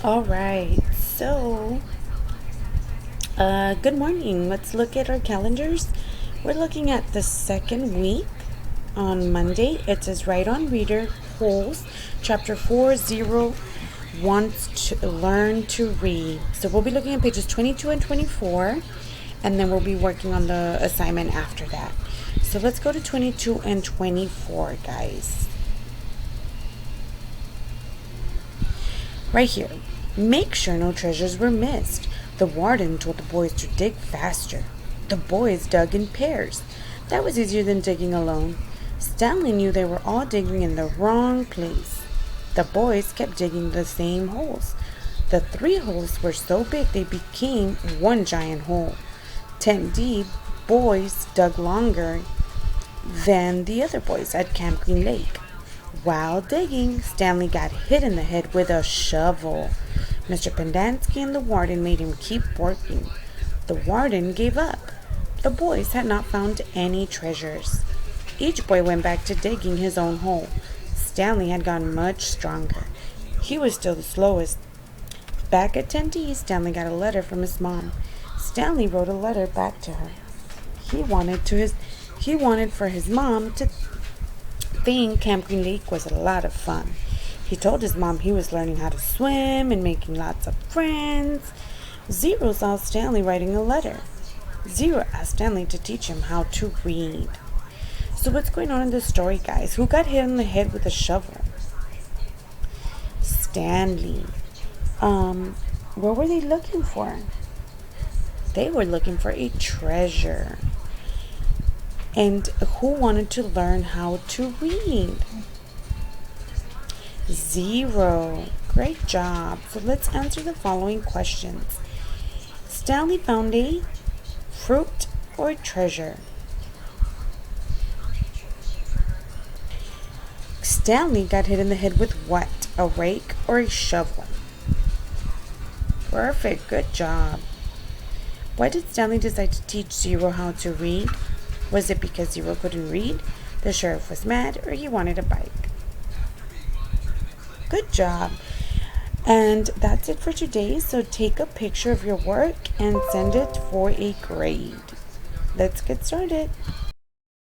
All right. Good morning. Let's look at our calendars. We're looking at the second week on Monday. It says right on reader holes, chapter 40 wants to learn to read. So we'll be looking at pages 22 and 24, and then we'll be working on the assignment after that. So let's go to 22 and 24, guys. Right here. Make sure no treasures were missed. The warden told the boys to dig faster. The boys dug in pairs. That was easier than digging alone. Stanley knew they were all digging in the wrong place. The boys kept digging the same holes. The 3 holes were so big they became one giant hole. 10 deep, boys dug longer than the other boys at Camp Green Lake. While digging, Stanley got hit in the head with a shovel. Mr. Pendanski and the warden made him keep working. The warden gave up. The boys had not found any treasures. Each boy went back to digging his own hole. Stanley had gotten much stronger. He was still the slowest. Back at Tempe, Stanley got a letter from his mom. Stanley wrote a letter back to her. He wanted for his mom to think Camp Green Lake was a lot of fun. He told his mom he was learning how to swim and making lots of friends. Zero saw Stanley writing a letter. Zero asked Stanley to teach him how to read. So what's going on in this story, guys? Who got hit in the head with a shovel? Stanley. What were they looking for? They were looking for a treasure. And who wanted to learn how to read? Zero. Great job. So let's answer the following questions. Stanley found a fruit or treasure? Stanley got hit in the head with what? A rake or a shovel? Perfect. Good job. Why did Stanley decide to teach Zero how to read? Was it because Zero couldn't read, the sheriff was mad, or he wanted a bike? Good job. And that's it for today. So take a picture of your work and send it for a grade. Let's get started.